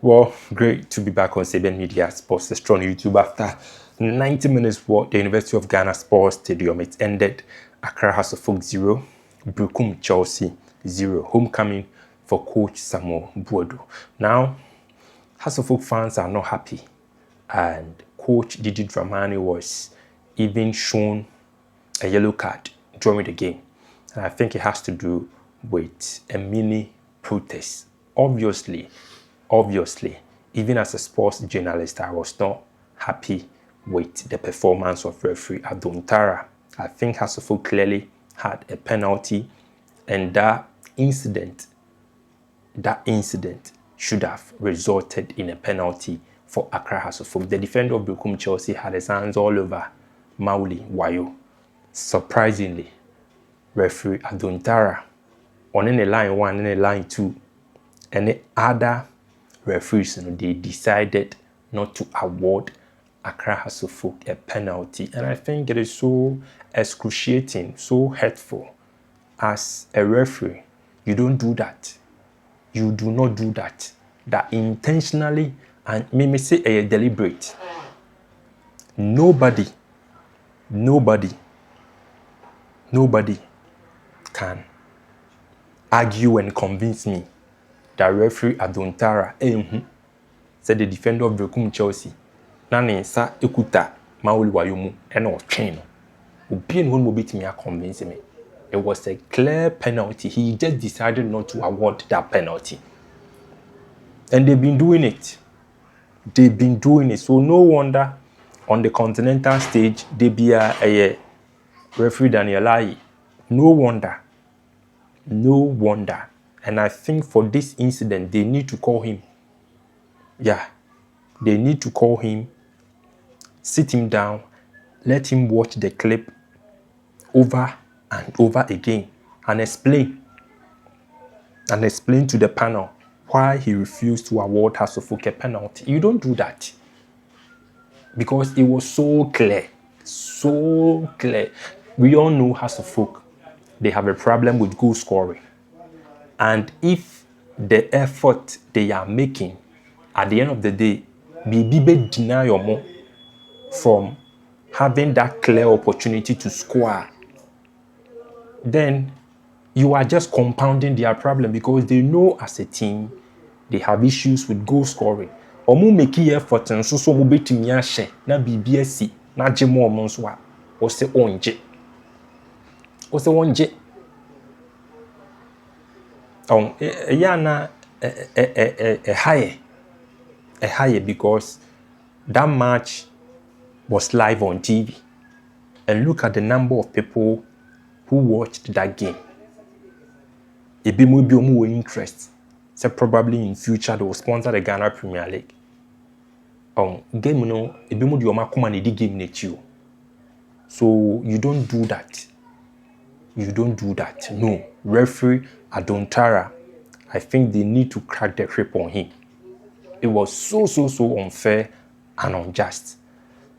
Well, great to be back on Sabian Media Sports, the strong YouTube. After 90 minutes for the University of Ghana Sports Stadium, it ended Accra House of Folk 0, Berekum Chelsea 0. Homecoming for Coach Samuel Buodo. Now, House of Folk fans are not happy, and Coach Didi Dramani was even shown a yellow card during the game. And I think it has to do with a mini protest. Obviously, even as a sports journalist, I was not happy with the performance of referee Adontara. I think Hasselhoff clearly had a penalty, and that incident should have resulted in a penalty for Accra Hasselhoff. The defender of Berekum Chelsea had his hands all over Mauli Wayo. Surprisingly, referee Adontara on the line 1 and the line 2 and the other referees, they decided not to award Accra Hasselhoff a penalty. And I think it is so excruciating, so hurtful. As a referee, you don't do that. You do not do that. That intentionally, and maybe say a deliberate. Nobody can argue and convince me that referee Adontara said the defender of Berekum Chelsea na sa ekuta Mauli Wayomu and or train. Obi and one bit me convince me. It was a clear penalty. He just decided not to award that penalty. And they've been doing it. So no wonder on the continental stage they be a referee Danielai. No wonder. And I think for this incident, they need to call him. Yeah, they need to call him, sit him down, let him watch the clip over and over again and explain to the panel why he refused to award Hasselhoff a penalty. You don't do that because it was so clear. We all know Hasselhoff, they have a problem with goal scoring. And if the effort they are making, at the end of the day, be deny your more from having that clear opportunity to score, then you are just compounding their problem because they know as a team they have issues with goal scoring. Omu make effort and so mo betimi ahye na BBSC na gemo omo nso a o se onje. Higher because that match was live on TV. And look at the number of people who watched that game. Ebi mo bi omo interest. So probably in future they will sponsor the Ghana Premier League. Game no ebi mo di omo akoma na di game nechi. So you don't do that. No. Referee Adontara, I think they need to crack the grip on him. It was so unfair and unjust.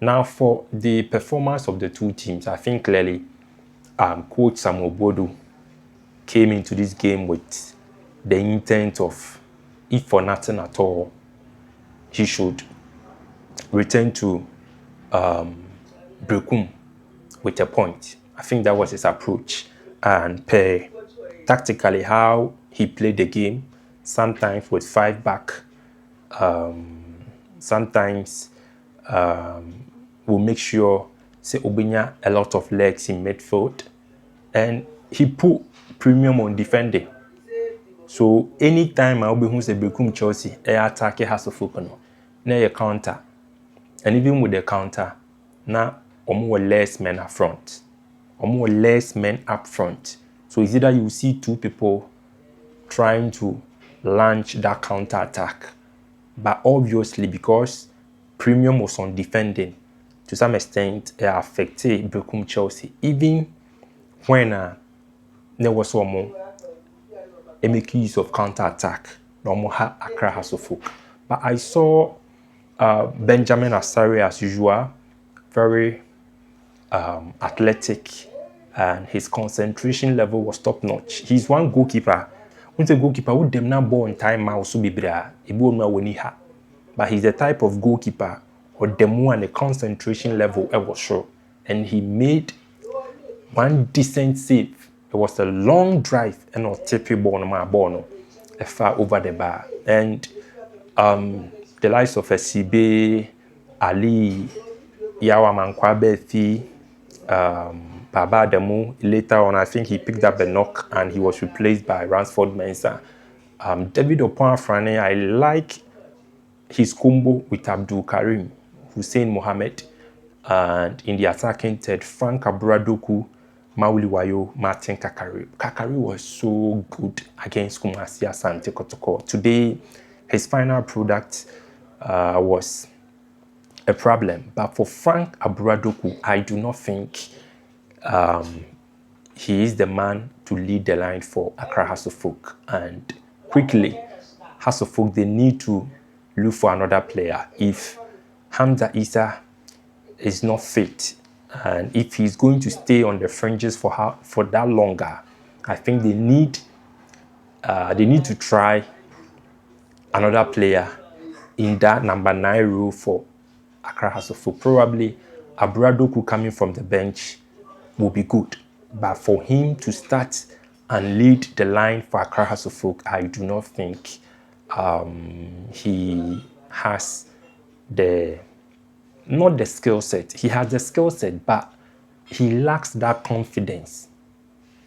Now for the performance of the two teams, I think clearly Coach Samuel Buodo came into this game with the intent of, if for nothing at all, he should return to Berekum with a point. I think that was his approach. And tactically how he played the game, sometimes with 5 back, sometimes will make sure say Obinya a lot of legs in midfield, and he put premium on defending. So anytime I will say Berekum Chelsea attack Hasselhoff no counter, and even with the counter now more less men up front. So it's either you see 2 people trying to launch that counter attack, but obviously because premium was on defending, to some extent it affected Berekum Chelsea. Even when there was some make use of counter attack, no had Accra Hasselhoff. But I saw Benjamin Asare as usual, very athletic, and his concentration level was top notch. He's one goalkeeper Who's a goalkeeper who dem na ball in time mouse so be bra, ha. But he's the type of goalkeeper or dem one a concentration level was sure. And he made one decent save. It was a long drive and not tippy ball my ball far over the bar. And the likes of Sibe, Ali, Yawa Mankwabethi, Baba Demu. Later on, I think he picked up a knock and he was replaced by Ransford Mensah. David Opan-Frane, I like his combo with Abdul Karim, Hussein Mohammed, and in the attacking third, Frank Abradoku, Mauli Wayo, Martin Kakari. Kakari was so good against Kumasi Asante Kotoko. Today, his final product was a problem. But for Frank Abradoku, I do not think he is the man to lead the line for Accra Hasselhoff. And quickly, Hasselhoff, they need to look for another player. If Hamza Issa is not fit, and if he's going to stay on the fringes for that longer, I think they need to try another player in that number 9 role for Accra Hasselhoff. Probably Abradoku coming from the bench will be good, but for him to start and lead the line for Accra Hasselhoff, I do not think he has not the skill set. He has the skill set, but he lacks that confidence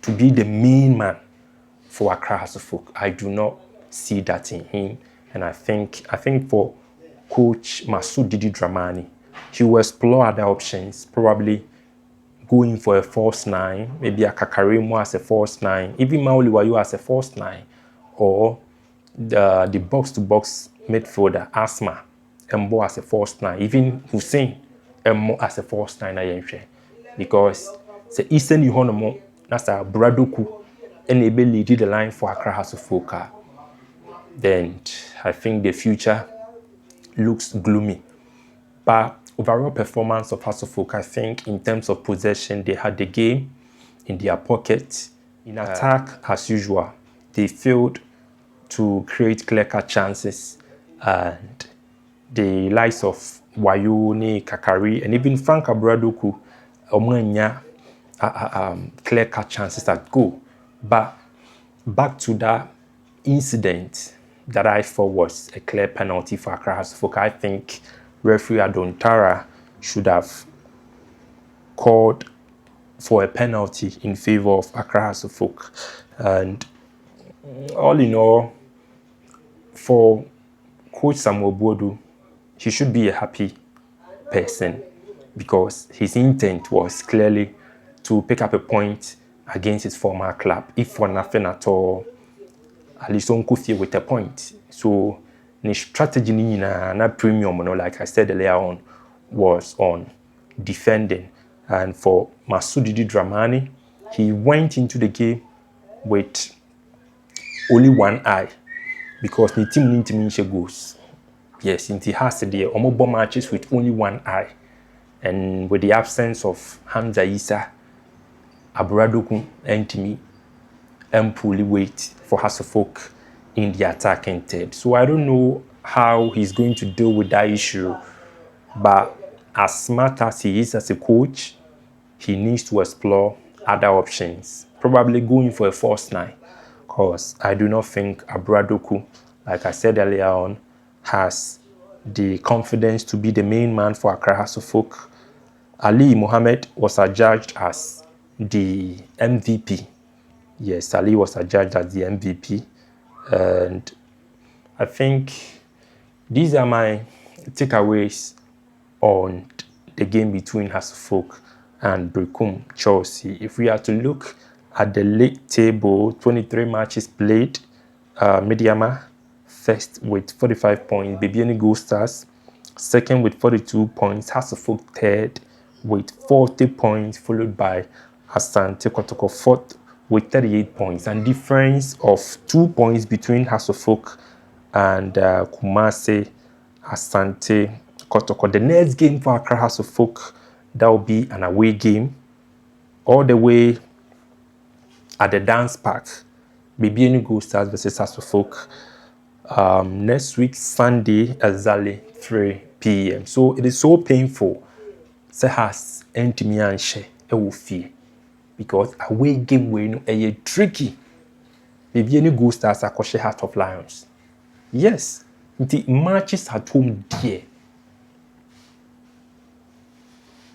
to be the main man for Accra Hasselhoff. I do not see that in him, and I think for Coach Masoud Didi Dramani, he will explore other options, probably going for a false 9, maybe a Kakarimo as a false 9, even Mauli Wayo as a false 9, or the box-to-box midfielder Asma Mbo as a false 9, even Hussein Mbo as a false 9 because the Eastern Yuhonomo, that's a Bradoku, and able lead the line for Accra Hasselhoff. Then I think the future looks gloomy. But overall performance of Hasselhoff, I think in terms of possession, they had the game in their pocket. In attack, as usual, they failed to create clear-cut chances, and the likes of Wayone, Kakari, and even Frank Abradoku, clear-cut chances at goal. But back to that incident that I thought was a clear penalty for Accra Hasselhoff, I think referee Adontara should have called for a penalty in favor of Accra Hasselhoff. And all in all, for Coach Samuel Bodu, he should be a happy person because his intent was clearly to pick up a point against his former club, if for nothing at all, at least on Kofi with a point. So the strategy na premium, like I said earlier on, was on defending. And for Masoud Didi Dramani, he went into the game with only one eye because the team need to goals. Yes, he has the almost matches with only one eye. And with the absence of Hamza Issa, Abradoku and Timi, and fully wait for Hasselhoff in the attacking third. So I don't know how he's going to deal with that issue. But as smart as he is as a coach, he needs to explore other options. Probably going for a false 9. Because I do not think Abradoku, like I said earlier on, has the confidence to be the main man for Accra Hasselhoff. Ali Mohammed was adjudged as the MVP. Yes, Ali was adjudged as the MVP. And I think these are my takeaways on the game between Hasselhoff and Berekum Chelsea. If we are to look at the league table, 23 matches played, Mediama first with 45 points, Bibiani Gold Stars second with 42 points, Hasselhoff third with 40 points, followed by Asante Kotoko fourth with 38 points, and difference of 2 points between Hasselhoff and Kumasi Asante Kotoko. The next game for Accra Hasselhoff, that will be an away game all the way at the Dance Park Baby any Gold Stars versus Hasselhoff. Next week, Sunday, exactly 3 p.m. So it is so painful. Say has entimi anhye e wo fie because away game we no e tricky. Baby any Gold Stars akoshe Heart of Lions. Yes, the matches at home dear.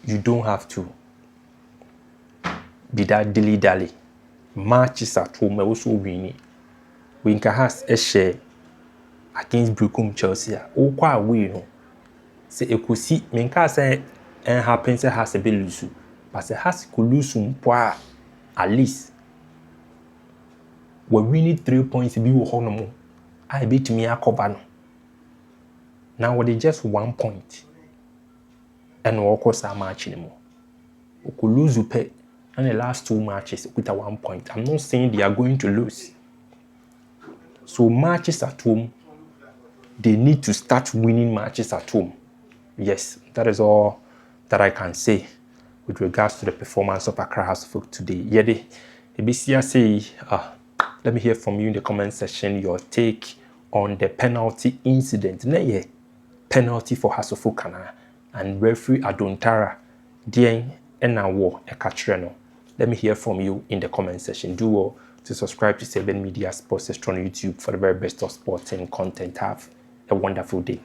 You don't have to be that dilly-dally. Matches at home also winning. Winker has a share against Berekum Chelsea. Oh, quite win. No. Say you could see, Minka say, and happens has a bit loose, but it has to lose some poor at least. We winning 3 points to be with I beat me a cover. Now we just 1 point. And we course our match anymore. We could lose pay and the last 2 matches with a 1 point. I'm not saying they are going to lose. So matches at home, they need to start winning matches at home. Yes, that is all that I can say with regards to the performance of Accra Hasselhoff today. Yede, Ebisia say, let me hear from you in the comment section your take on the penalty incident. Ne penalty for Hasselhoff kana and referee Adontara Dien Enawo Ekatreno. Let me hear from you in the comment section. Do well to subscribe to 7 Media Sports on YouTube for the very best of sports and content. Have a wonderful day.